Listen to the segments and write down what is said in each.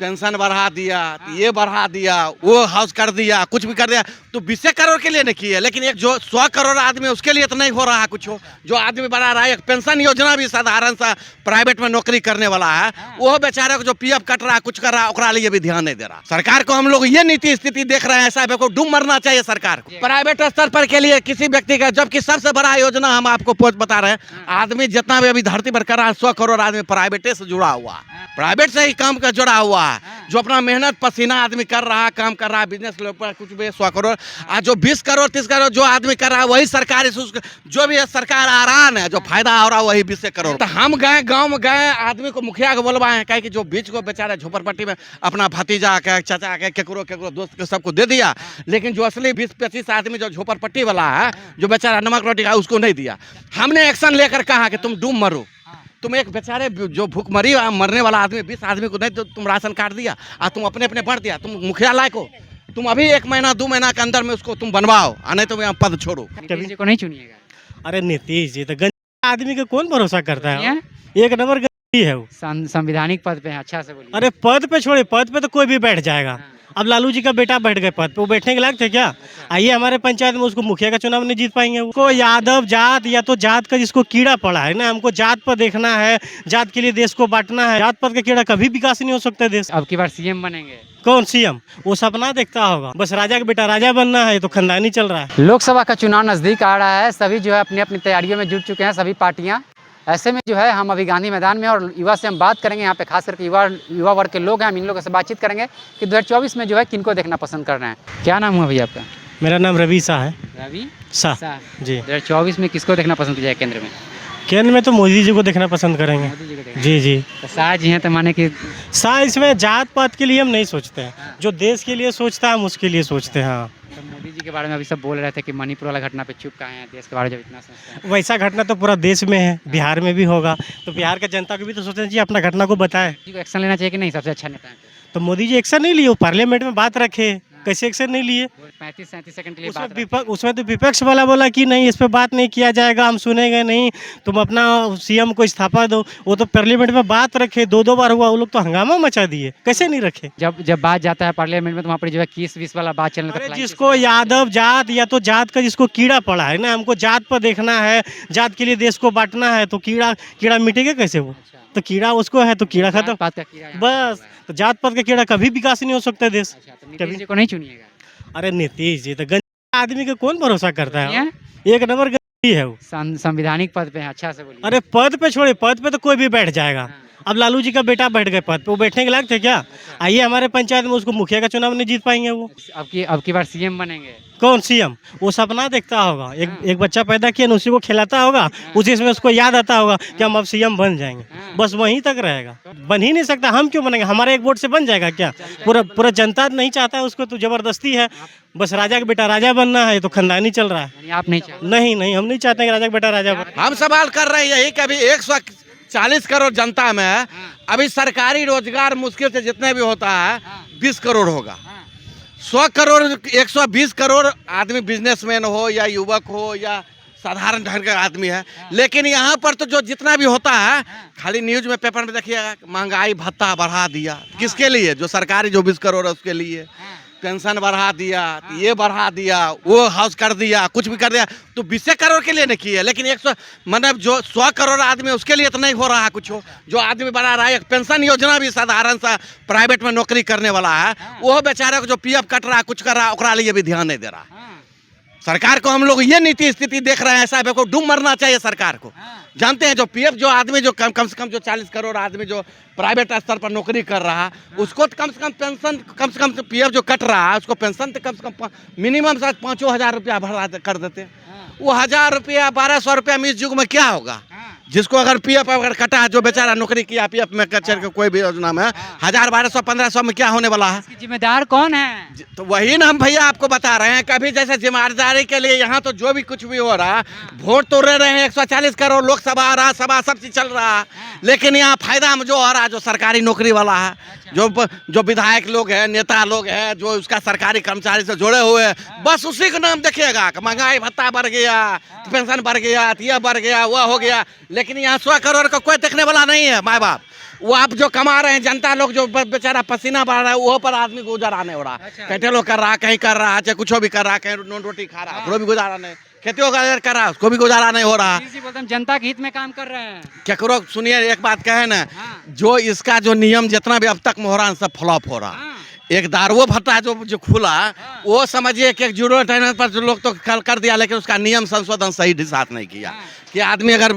Pension बढ़ा दिया, ये बढ़ा दिया, वो हाउस कर दिया, कुछ भी कर दिया, तो 20 करोड़ के लिए नहीं किए। लेकिन एक जो 100 करोड़ आदमी उसके लिए तो नहीं हो रहा कुछ हो। जो आदमी बढ़ा रहा है, एक पेंशन योजना भी साधारण सा प्राइवेट में नौकरी करने वाला है, वो बेचारे को जो पीएफ कट रहा है, कुछ कर रहा है, ओकरा लिए भी ध्यान नहीं दे रहा। सरकार को हम लोग ये नीति स्थिति देख रहे हैं, ऐसा को डूब मरना चाहिए सरकार को। प्राइवेट स्तर पर के लिए किसी व्यक्ति का, जबकि सबसे बड़ा योजना हम आपको बता रहे हैं, आदमी जितना भी अभी धरती पर कर रहा है, 100 करोड़ आदमी प्राइवेट से जुड़ा हुआ है, प्राइवेट से ही काम का जुड़ा हुआ है। जो अपना मेहनत पसीना आदमी कर रहा है, काम कर रहा है, बिजनेस पर कुछ भी 100 करोड़, आज जो 20 करोड़ 30 करोड़ जो आदमी कर रहा है, वही सरकारी जो भी है सरकार आरान है, जो फायदा हो रहा है वही 20 करोड़। तो हम गए गाँव में गए, आदमी को मुखिया को बोलवाए हैं, कहे कि जो बीच को बेचारा झोपड़पट्टी में अपना भतीजा के चाचा के केकरो दोस्त के सबको दे दिया, लेकिन जो असली 20-25 आदमी जो झोपड़पट्टी वाला है, जो बेचारा नमक रोटी का, उसको नहीं दिया। हमने एक्शन लेकर कहा कि तुम डूब मरो, तुम एक बेचारे जो भूखमरी मरने वाला आदमी 20 आदमी को नहीं, तो तुम राशन कार्ड दिया और तुम अपने बढ़ दिया, तुम मुखिया लायक हो, तुम अभी 1 महीना 2 महीना के अंदर में उसको तुम बनवाओ, नहीं तो यहाँ पद छोड़ो। नीतीश को नहीं चुनिएगा? अरे नीतीश जी तो गंजा आदमी का कौन भरोसा करता है, एक नंबर गंजी है वो। संवैधानिक पद पे है, अच्छा से बोलिए। अरे पद पे छोड़े, पद पे तो कोई भी बैठ जाएगा। अब लालू जी का बेटा बैठ गए पद पे, वो बैठने के लायक थे क्या? आइए हमारे पंचायत में, उसको मुखिया का चुनाव नहीं जीत पाएंगे। उसको यादव जात या तो जात का जिसको कीड़ा पड़ा है ना, हमको जात पर देखना है, जात के लिए देश को बांटना है। जात पद का कीड़ा कभी विकास नहीं हो सकता देश। अब की बार सीएम बनेंगे? कौन सीएम? वो सपना देखता होगा, बस राजा का बेटा राजा बनना है, तो खानदानी चल रहा है। लोकसभा का चुनाव नजदीक आ रहा है, सभी जो है अपनी अपनी तैयारियों में जुट चुके हैं, सभी पार्टियां। ऐसे में जो है हम अभी गांधी मैदान में, और युवा से हम बात करेंगे, यहाँ पे खास करके युवा वर्ग के लोग हैं, हम इन लोगों से बातचीत करेंगे कि 2024 में जो है किनको देखना पसंद कर रहे हैं। क्या नाम हुआ भैया आपका? मेरा नाम रवि शाह है। रवि शाह जी। 2024 में किसको देखना पसंद किया केंद्र में? केंद्र में तो मोदी जी को देखना पसंद करेंगे। मोदी जी को देखना। जी जी। तो शाह जी हैं, तो माने कि शाह इसमें जात पात के लिए हम नहीं सोचते हैं, जो देश के लिए सोचता है हम उसके लिए सोचते हैं। हाँ। तो मोदी जी के बारे में अभी सब बोल रहे थे कि मणिपुर वाला घटना पे चुप कहाँ हैं, देश के बारे में जब इतना सोचते हैं। वैसा घटना तो पूरा देश में है, बिहार में भी होगा, तो बिहार का जनता को भी तो सोचना चाहिए, अपना घटना को बताए। जी को एक्शन लेना चाहिए कि नहीं? सबसे अच्छा नेता है तो मोदी जी एक्शन नहीं लिए, वो पार्लियामेंट में बात रखे, कैसे एक्शन नहीं लिए? 35-37 सेकंड के लिए उसमें तो विपक्ष वाला बोला कि नहीं, इस पे बात नहीं किया जाएगा, हम सुनेंगे नहीं, तुम अपना सीएम को इस्तीफा दो। वो तो पार्लियामेंट में बात रखे, 2 बार हुआ, वो लोग तो हंगामा मचा दिए, कैसे नहीं रखे? जब बात जाता है पार्लियामेंट में, तो वहाँ पर जो है 21-20 वाला बात चलने लगता है। जिसको यादव जात या तो जात का जिसको कीड़ा पड़ा है ना, हमको जात पर देखना है, जात के लिए देश को बांटना है, तो कीड़ा मिटेगा कैसे? वो तो कीड़ा उसको है तो कीड़ा खत्म, बस। तो जात पात का कीड़ा कभी विकास नहीं हो सकता देश। नीतीश जी को नहीं चुनिएगा? अरे नीतीश जी तो गंजा आदमी का कौन भरोसा करता है, एक नंबर गंजी है वो। संवैधानिक पद पे है, अच्छा से बोलिए। अरे पद पे छोड़े, पद पे तो कोई भी बैठ जाएगा। अब लालू जी का बेटा बैठ गए पद पे, वो बैठने के लायक थे क्या? आइए हमारे पंचायत में, उसको मुखिया का चुनाव नहीं जीत पाएंगे वो। अब की बार सीएम बनेंगे? कौन सीएम? वो सपना देखता होगा, एक बच्चा पैदा किया, उसी को खिलाता होगा, उसी में उसको याद आता होगा कि हम अब सीएम बन जाएंगे, बस वहीं तक रहेगा। बन ही नहीं सकता, हम क्यों बनेंगे? हमारे एक वोट से बन जाएगा क्या? पूरा जनता नहीं चाहता है उसको, तो जबरदस्ती है, बस राजा का बेटा राजा बनना है, तो खानदानी चल रहा है। आप नहीं चाहते? नहीं, हम नहीं चाहते कि राजा का बेटा राजा बने। हम सवाल कर रहे हैं यही कि अभी 140 करोड़ जनता में अभी सरकारी रोजगार मुश्किल से जितने भी होता है 20 करोड़ होगा। 100 करोड़ 120 करोड़ आदमी बिजनेसमैन हो या युवक हो या साधारण ढंग का आदमी है। लेकिन यहाँ पर तो जो जितना भी होता है, खाली न्यूज में पेपर में देखिएगा, महंगाई भत्ता बढ़ा दिया, किसके लिए? जो सरकारी जो 20 करोड़ है उसके लिए। पेंशन बढ़ा दिया, ये बढ़ा दिया, वो हाउस कर दिया, कुछ भी कर दिया, तो 20 करोड़ के लिए नहीं किए। लेकिन 100 मतलब जो 100 करोड़ आदमी उसके लिए तो नहीं हो रहा कुछ हो। जो आदमी बढ़ा रहा है, एक पेंशन योजना भी साधारण सा प्राइवेट में नौकरी करने वाला है, वो बेचारे को जो पीएफ कट रहा है, कुछ कर रहा है, ओकरा लिए भी ध्यान नहीं दे रहा। सरकार को हम लोग ये नीति स्थिति देख रहे हैं, ऐसा को डूब मरना चाहिए सरकार को। जानते हैं जो पीएफ जो आदमी जो कम से कम जो 40 करोड़ आदमी जो प्राइवेट स्तर पर नौकरी कर रहा है, उसको तो कम से कम पेंशन, कम से कम पीएफ जो कट रहा है, उसको पेंशन तो कम से कम मिनिमम 5,000 रुपया भरा कर देते। वो 1,000 रुपया 1,200 रुपया में इस युग में क्या होगा? जिसको अगर पीएफ अगर कटा है, जो बेचारा नौकरी किया पीएफ में कचर के कोई भी योजना में 1,000 1200 1500 में क्या होने वाला है? जिम्मेदार कौन है? तो वही ना हम भैया आपको बता रहे हैं। कभी जैसे जिम्मेदारी के लिए यहाँ तो जो भी कुछ भी हो रहा, वोट तो रह रहे हैं 140 करोड़, लोकसभा आ रहा, सभा सब चीज चल रहा है, लेकिन यहाँ फायदा में जो हो रहा है, जो सरकारी नौकरी वाला है, जो विधायक लोग हैं, नेता लोग हैं, जो उसका सरकारी कर्मचारी से जुड़े हुए हैं, बस उसी का नाम देखिएगा। महंगाई भत्ता बढ़ गया, पेंशन बढ़ गया, यह बढ़ गया, वह हो गया, लेकिन यहाँ 100 करोड़ का कोई देखने वाला नहीं है। माँ बाप वो आप जो कमा रहे हैं जनता लोग जो बेचारा पसीना बहा रहा है वो पर आदमी को गुजारा नहीं हो रहा। अच्छा। कैटे लोग कर रहा, कहीं कर रहा, चाहे कुछ भी कर रहा, कहीं नॉन रोटी खा रहा, उसको भी गुजारा नहीं, खेतियों का कर रहा उसको भी गुजारा नहीं हो रहा। जी बोलते हम जनता के हित में काम कर रहे हैं। क्या करो, सुनिए एक बात कहे ना, हाँ। जो इसका जो नियम जितना भी अब तक मोहरा सब फ्लॉप हो रहा। हाँ। एक दारुओ भट्टा जो खुला वो समझिए कि एक जरूरत टाइम पर जो लोग तो कर दिया, लेकिन उसका नियम संशोधन सही ढिसात नहीं किया। कि आदमी अगर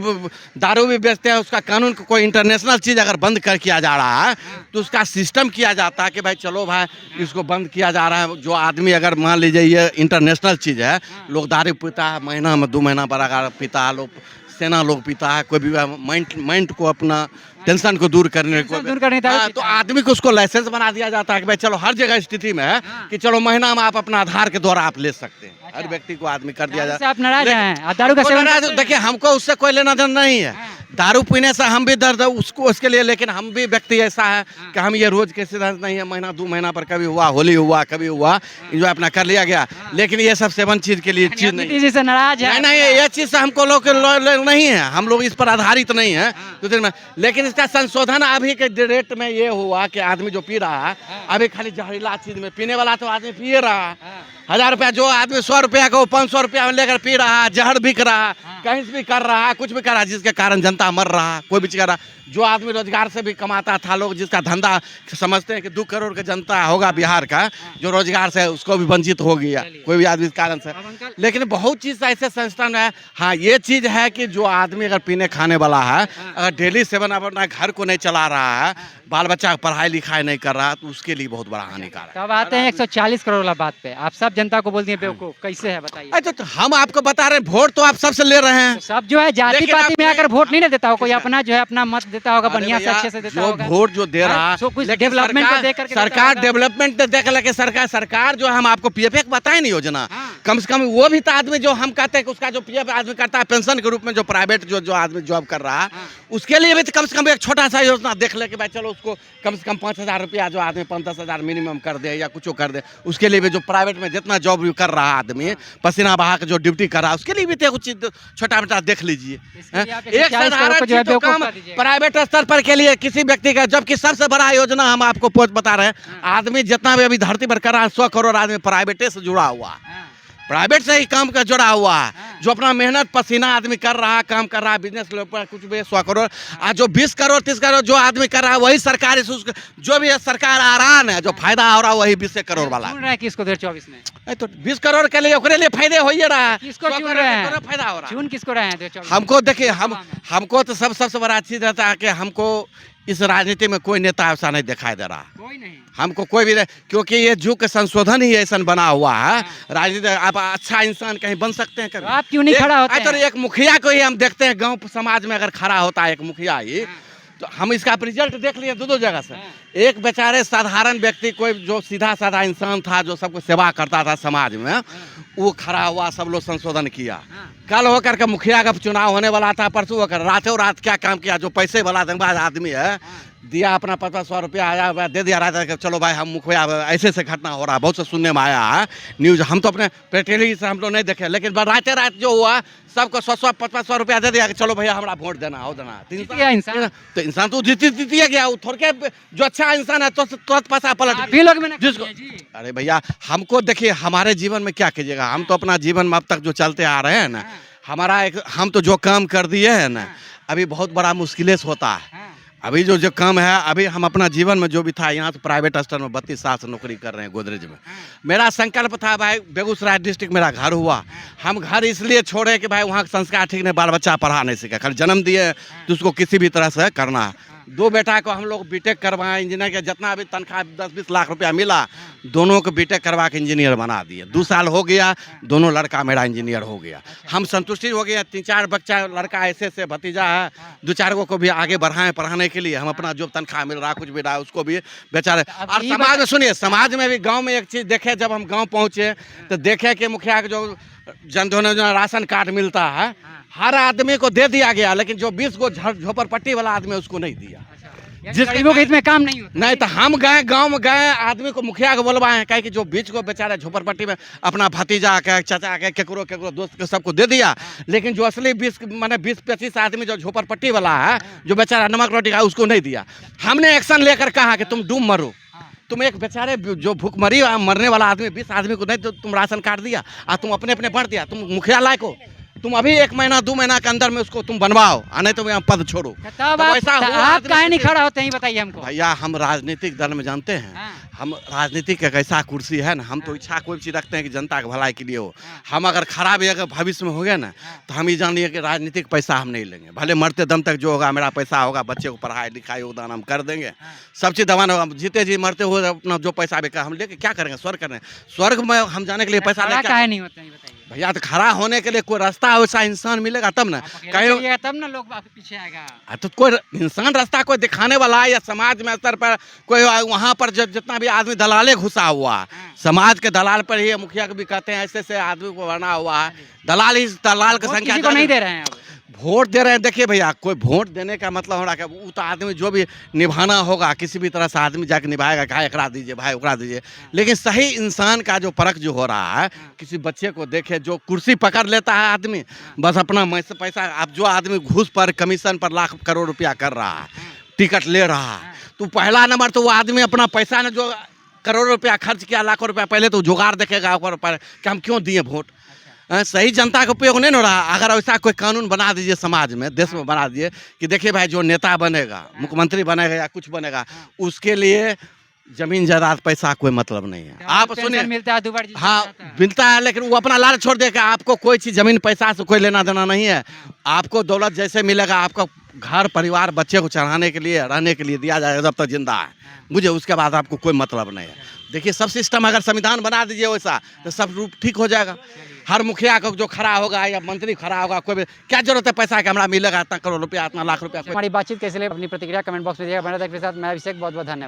दारू भी बेचते हैं उसका कानून को कोई इंटरनेशनल चीज़ अगर बंद कर किया जा रहा है तो उसका सिस्टम किया जाता है कि भाई चलो भाई इसको बंद किया जा रहा है। जो आदमी अगर मान लीजिए ये इंटरनेशनल चीज़ है, लोग दारू पीता है महीना में 2 महीना पर अगर पीता है, लोग सेना लोग पीता है, कोई भी माइंड को अपना टेंशन को दूर करने को दूर करने तो आदमी को उसको लाइसेंस बना दिया जाता है कि भाई चलो हर जगह स्थिति में है कि चलो महीना में आप अपना आधार के द्वारा आप ले सकते हैं। हर व्यक्ति को आदमी कर दिया जाता है। आप नाराज हैं दारू का सेवन करते हैं? देखिए हमको उससे कोई लेना देना नहीं है। दारू पीने से हम भी दर्द है उसको उसके लिए, लेकिन हम भी व्यक्ति ऐसा है कि हम ये रोज के सिद्धांत नहीं है, महीना 2 महीना पर कभी हुआ, होली हुआ, कभी हुआ, इंजॉय अपना कर लिया गया। लेकिन ये सब सेवन चीज के लिए चीज नहीं जी से नाराज है। नहीं, ये चीज से हमको लोग नहीं है, हम लोग इस पर आधारित नहीं है दूसरे में। लेकिन इसका संशोधन अभी के रेट में ये हुआ कि आदमी जो पी रहा है अभी खाली जहरीला चीज में पीने वाला तो आदमी पिए रहा है। 1000 रुपया जो आदमी 100 रुपया को 500 रुपया में लेकर पी रहा है, जहर बिक रहा है, कहीं से भी कर रहा है, कुछ भी कर रहा है, जिसके कारण जनता मर रहा है, कोई भी चीज कर रहा है। जो आदमी रोजगार से भी कमाता था, लोग जिसका धंधा समझते हैं कि 2 करोड़ का जनता होगा बिहार का जो रोजगार से उसको भी वंचित हो गया कोई भी आदमी इस कारण से। लेकिन बहुत चीज ऐसे संस्थान है। हाँ ये चीज है कि जो आदमी अगर पीने खाने वाला है, अगर डेली सेवन अपना घर को नहीं चला रहा है, बाल बच्चा पढ़ाई लिखाई नहीं कर रहा, तो उसके लिए बहुत बड़ा हानिकारक है। तब आते हैं 140 करोड़ वाला बात पे, आप सब जनता को बोल दिए बेवकूफ, कैसे है बताइए? अरे तो हम आपको बता रहे हैं, वोट तो आप सबसे ले रहे हैं। सब जो है जाति लेकिन पाति में आपने- आकर वोट नहीं ना देता हो, कोई अपना जो है अपना मत देता होगा, अरे बढ़िया से भैया, अच्छे से देता जो होगा। वोट जो दे रहा है, सो कुछ लेकिन डेवलपमेंट को देख करके देता सरकार होगा। डेवलपमेंट देख लगे सरकार जो हम आपको पीएफ बताए नहीं योजना, हाँ। कम से कम वो भी तो आदमी जो हम कहते हैं कि उसका जो पीएफ आदमी करता है पेंशन के रूप में, जो प्राइवेट जो आदमी जॉब कर रहा है, उसके लिए भी तो कम से कम एक छोटा सा योजना देख ले कि भाई चलो उसको कम से कम 5000 रुपया जो आदमी 5-10 हजार मिनिमम कर दे या कुछ कर दे। उसके लिए भी जो प्राइवेट में जितना जॉब कर रहा है आदमी, पसीना बहा के जो ड्यूटी कर रहा है, उसके लिए भी तो कुछ छोटा मोटा देख लीजिए। इसके लिए आप एक 140 करोड़ साधारण को जो है चीज तो बेवकूफ काम कर दीजिए। प्राइवेट स्तर पर के लिए किसी व्यक्ति का, जबकि सबसे बड़ा योजना हम आपको बता रहे हैं, आदमी जितना भी अभी धरती पर कर रहा है 100 करोड़ आदमी प्राइवेट से जुड़ा हुआ है, प्राइवेट से ही काम का जुड़ा हुआ है, जो अपना मेहनत पसीना आदमी कर रहा है, काम कर रहा है, बिजनेस पर कुछ भी 100 करोड़, आज जो 20 करोड़ 30 करोड़ जो आदमी कर रहा है वही सरकार जो भी है सरकार आरान है, जो फायदा हो रहा है वही 20 करोड़ वाला चुन रहे हैं किसको 2024 में? है। तो 20 करोड़ के लिए ओकरे लिए फायदे हो ही रहा है, किसको 100 चुन करोड़ रहे के हैं? थोड़ा फायदा हो रहा है। चुन किसको रहे हैं 2024? हमको देखिए हमको तो सबसे बड़ा चीज रहता है कि हमको इस राजनीति में कोई नेता ऐसा नहीं दिखाई दे रहा, कोई नहीं। हमको कोई भी नहीं, क्योंकि ये युग का संशोधन ही ऐसा बना हुआ है। राजनीति आप अच्छा इंसान कहीं बन सकते हैं कभी? तो आप क्यों नहीं खड़ा होते हैं? तो एक मुखिया को ही हम देखते हैं गांव समाज में अगर खड़ा होता है एक मुखिया ही, तो हम इसका रिजल्ट देख लिए 2 जगह से। एक बेचारे साधारण व्यक्ति, कोई जो सीधा साधा इंसान था जो सबको सेवा करता था समाज में, वो खड़ा हुआ, सब लोग संशोधन किया। कल होकर के मुखिया का चुनाव होने वाला था, परसों होकर रातों रात क्या काम किया, जो पैसे वाला दंगबाज आदमी है, दिया अपना 50-100 रुपया आया दे दिया रहा था, चलो भाई हम मुखिया ऐसे घटना हो रहा है, बहुत से सुनने में आया है न्यूज। हम तो अपने टेलीविजन से हम लोग नहीं देखे, लेकिन रातें रात जो हुआ सबको 100-100 रुपया दे दिया कि चलो भैया हमारा वोट देना हो देना। इंसान तो इंसान तो जीतिए गया, वो थोड़े जो अच्छा इंसान है तो तुरंत पैसा पलट आप ही लोग में ना जिसको। अरे भैया हमको देखिए हमारे जीवन में क्या कीजिएगा, हम तो अपना जीवन में अब तक जो चलते आ रहे हैं ना, हमारा एक हम तो जो काम कर दिए हैं ना, अभी बहुत बड़ा मुश्किल से होता है। अभी जो काम है, अभी हम अपना जीवन में जो भी था, यहाँ से प्राइवेट स्तर में 32 साल से नौकरी कर रहे हैं गोदरेज में। मेरा संकल्प था भाई बेगूसराय डिस्ट्रिक्ट मेरा घर हुआ, हम घर इसलिए छोड़े कि भाई वहाँ संस्कार ठीक नहीं, बाल बच्चा पढ़ा नहीं सीखा, खाली जन्म दिए तो उसको किसी भी तरह से करना है। 2 बेटा को हम लोग बीटेक करवाए, इंजीनियर के जितना भी तनख्वाह 10-20 लाख रुपया मिला, दोनों को बीटेक करवा के इंजीनियर बना दिए। 2 साल हो गया, दोनों लड़का मेरा इंजीनियर हो गया, हम संतुष्टि हो गया। 3-4 बच्चा लड़का ऐसे भतीजा है, 2-4 को भी आगे बढ़ाएं पढ़ाने के लिए। हम अपना जो तनख्वाह मिल रहा कुछ भी रहा उसको भी बेचारे। और समाज में सुनिए, समाज में भी गाँव में एक चीज़ देखे, जब हम गाँव पहुँचे तो देखे कि मुखिया के जो जनधन योजना राशन कार्ड मिलता है हर आदमी को दे दिया गया, लेकिन जो 20 गो झोपड़पट्टी वाला आदमी उसको नहीं दिया। जिस गरीबों के हित में काम नहीं होता। नहीं तो हम गए गांव में गए आदमी को मुखिया को बोलवाए कहे कि जो बीच को बेचारा झोपड़पट्टी में अपना भतीजा के चाचा के केकरो केकरो दोस्त के सबको दे दिया, लेकिन जो असली 20-25 आदमी जो झोपड़पट्टी वाला है जो बेचारा नमक रोटी का उसको नहीं दिया। हमने एक्शन लेकर कहा कि तुम डूब मरो, तुम एक बेचारे जो भूखमरी मरने वाला आदमी 20 आदमी को नहीं तो तुम राशन कार्ड दिया और तुम अपने अपने बांट दिया, तुम मुखिया लायक हो, तुम अभी 1 महीना 2 महीना के अंदर में उसको तुम बनवाओ, नहीं तो यहाँ पद छोड़ो। तब तो ऐसा हुआ आप आदमी काहे नहीं के- खड़ा होते हैं बताइए हमको। भैया हम राजनीतिक दल में जानते हैं, हाँ। हम राजनीतिक एक ऐसा कुर्सी है ना, हम तो इच्छा कोई चीज़ रखते हैं कि जनता के भलाई के लिए हो। हम अगर खराब अगर भविष्य में हो गया ना तो हम ये जान लिए कि राजनीतिक पैसा हम नहीं लेंगे, भले मरते दम तक जो होगा मेरा पैसा होगा, बच्चे को पढ़ाई लिखाई योगदान हम कर देंगे, सब चीज़ दबाना होगा। जीते जी मरते हुए अपना जो पैसा बेकार हम लेके क्या करेंगे, स्वर्ग करेंगे, स्वर्ग में हम जाने के लिए पैसा खड़ा लेके काहे नहीं होते हैं बताइए। भैया तो खड़ा होने के लिए कोई रास्ता वैसा इंसान मिलेगा तब ना आप अकेले कहीं चलिएगा तब ना लोग आपके पीछे आएगा। तो कोई इंसान रास्ता कोई दिखाने वाला है या समाज में स्तर पर कोई वहाँ पर जितना भी आदमी दलाले घुसा हुआ है, समाज के दलाल पर ही मुखिया को भी कहते हैं ऐसे ऐसे आदमी को बना हुआ है, दलाल ही दलाल की वोट संख्या किसी को नहीं दे रहे हैं अब। वोट दे रहे हैं। देखिए भैया कोई वोट देने का मतलब हो रहा है कि वो तो आदमी जो भी निभाना होगा किसी भी तरह से आदमी जाके निभाएगा, कहा एकरा दीजिए भाई ओकरा दीजिए, लेकिन सही इंसान का जो परख जो हो रहा है, किसी बच्चे को देखे जो कुर्सी पकड़ लेता है आदमी बस अपना पैसा, अब जो आदमी घूस पर कमीशन पर लाख करोड़ रुपया कर रहा है, टिकट ले रहा है, तो पहला नंबर तो वो आदमी अपना पैसा ने जो करोड़ों रुपया खर्च किया, लाखों रुपया, पहले तो जुगाड़ देखेगा ऊपर पर कि हम क्यों दिए वोट। सही जनता का उपयोग नहीं हो रहा। अगर ऐसा कोई कानून बना दीजिए समाज में, देश में बना दीजिए कि देखिए भाई जो नेता बनेगा, मुख्यमंत्री बनेगा या कुछ बनेगा, उसके लिए जमीन जायदाद पैसा कोई मतलब नहीं है। आप पेंशन सुनिए, मिलता है दोबारा जी हाँ जाता है। मिलता है, लेकिन वो अपना लालच छोड़ देगा। आपको कोई चीज़ जमीन पैसा से कोई लेना देना नहीं है। आपको दौलत जैसे मिलेगा, आपका घर परिवार बच्चे को चढ़ाने के लिए रहने के लिए दिया जाएगा जब तक जिंदा है, मुझे उसके बाद आपको कोई मतलब नहीं है। देखिए सब सिस्टम अगर संविधान बना दीजिए वैसा तो सब रूप ठीक हो जाएगा। हर मुखिया को जो खड़ा होगा या मंत्री खड़ा होगा, कोई भी क्या जरूरत है पैसा कि हमारा मिलेगा इतना करोड़ रुपया, इतना लाख रुपया। हमारी बातचीत कैसे लगी अपनी प्रतिक्रिया कमेंट बॉक्स में दिएगा। मेरे साथ मैं अभिषेक, बहुत बहुत धन्यवाद।